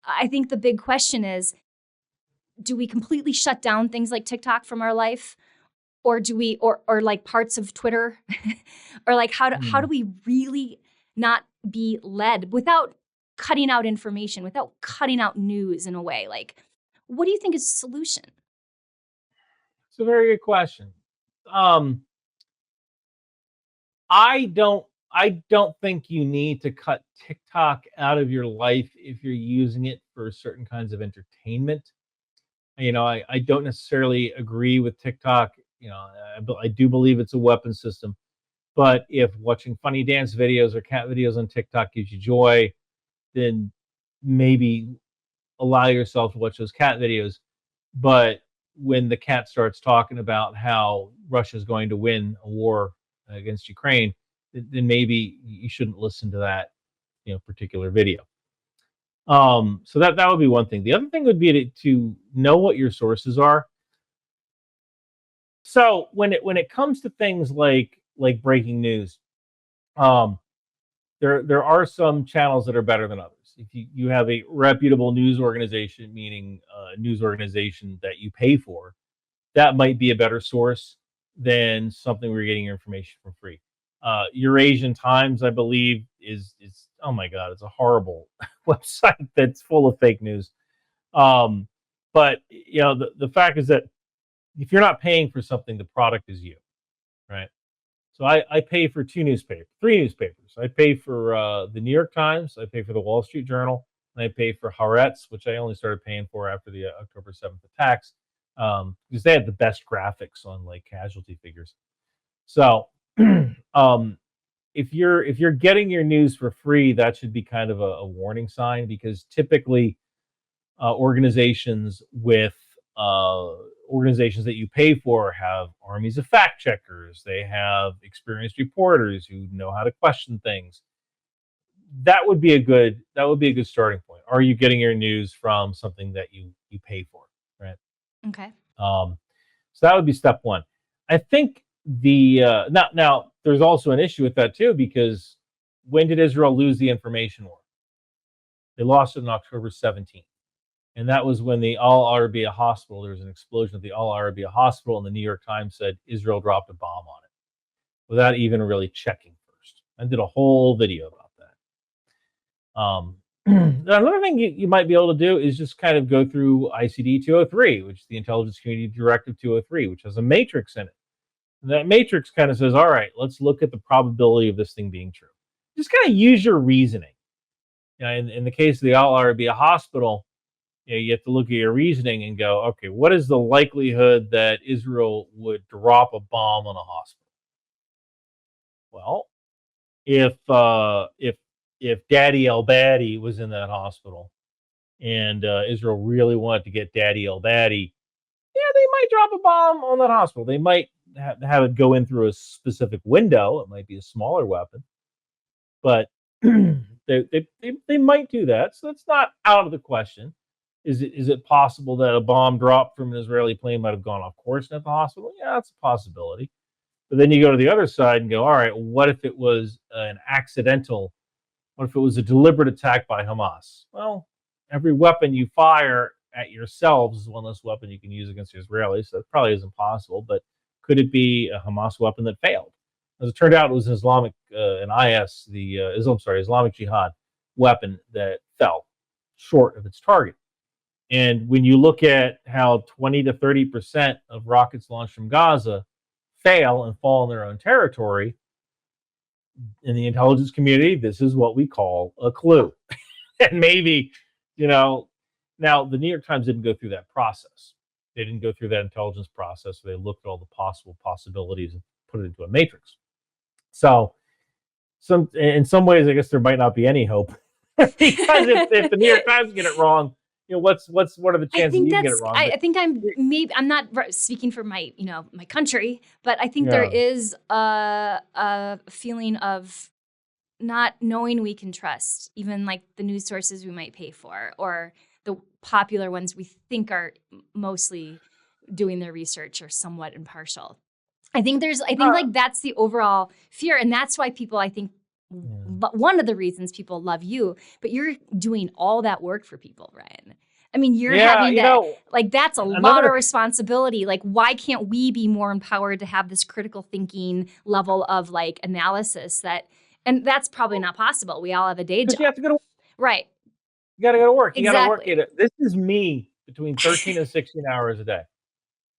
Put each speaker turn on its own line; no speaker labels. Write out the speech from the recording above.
I think the big question is, do we completely shut down things like TikTok from our life? Or do we, or like parts of Twitter? Or like, how do we really not be led without cutting out information, without cutting out news in a way? Like, what do you think is the solution?
It's a very good question. I don't think you need to cut TikTok out of your life if you're using it for certain kinds of entertainment. I don't necessarily agree with TikTok. I do believe it's a weapon system. But if watching funny dance videos or cat videos on TikTok gives you joy, then maybe allow yourself to watch those cat videos. But when the cat starts talking about how Russia's going to win a war against Ukraine, then maybe you shouldn't listen to that, particular video. So that would be one thing. The other thing would be to know what your sources are. So when it comes to things like breaking news, there are some channels that are better than others. If you have a reputable news organization, meaning a news organization that you pay for, that might be a better source than something where you're getting your information for free. Eurasian Times, I believe, is oh my god, it's a horrible website that's full of fake news. But the fact is that if you're not paying for something, the product is you, right? So I pay for three newspapers. I pay for the New York Times, I pay for the Wall Street Journal, and I pay for Haaretz, which I only started paying for after the October 7th attacks, because they had the best graphics on like casualty figures. So if you're getting your news for free, that should be kind of a warning sign, because typically organizations that you pay for have armies of fact checkers. They have experienced reporters who know how to question things. That would be a good starting point. Are you getting your news from something that you pay for, right?
Okay.
So that would be step one. I think now there's also an issue with that too, because when did Israel lose the information war? They lost it on October 17th. And that was when the Al Arabiya hospital, there was an explosion at the Al Arabiya hospital, and the New York Times said Israel dropped a bomb on it without even really checking first. I did a whole video about that. Another thing you might be able to do is just kind of go through ICD 203, which is the Intelligence Community Directive 203, which has a matrix in it. And that matrix kind of says, all right, let's look at the probability of this thing being true. Just kind of use your reasoning. In the case of the Al Arabiya hospital, you have to look at your reasoning and go, okay, what is the likelihood that Israel would drop a bomb on a hospital? Well, if Daddy El Badi was in that hospital and Israel really wanted to get Daddy El Badi, they might drop a bomb on that hospital. They might have it go in through a specific window. It might be a smaller weapon, but they might do that. So that's not out of the question. Is it possible that a bomb dropped from an Israeli plane might have gone off course at the hospital? Yeah, that's a possibility. But then you go to the other side and go, all right, what if it was an accidental? What if it was a deliberate attack by Hamas? Well, every weapon you fire at yourselves is one less weapon you can use against the Israelis. So that probably isn't possible. But could it be a Hamas weapon that failed? As it turned out, it was an Islamic Jihad weapon that fell short of its target. And when you look at how 20 to 30% of rockets launched from Gaza fail and fall in their own territory, in the intelligence community, this is what we call a clue. And maybe, now the New York Times didn't go through that process. They didn't go through that intelligence process. They looked at all the possible possibilities and put it into a matrix. So in some ways, I guess there might not be any hope. Because if the New York Times get it wrong, what are the chances you can get it wrong?
I'm not speaking for my country, but I think there is a feeling of not knowing we can trust, even like the news sources we might pay for, or the popular ones we think are mostly doing their research or somewhat impartial. I think like that's the overall fear, and that's why people, I think, one of the reasons people love you, but you're doing all that work for people, Ryan. I mean, you're
Yeah,
having
you
to,
know,
like, that's a lot
another
of responsibility. Like, why can't we be more empowered to have this critical thinking level of like analysis and that's probably not possible. We all have a day
because
job.
you have to go to
Right.
you got to go to work. You got to work
Exactly.
it. This is me between 13 and 16 hours a day.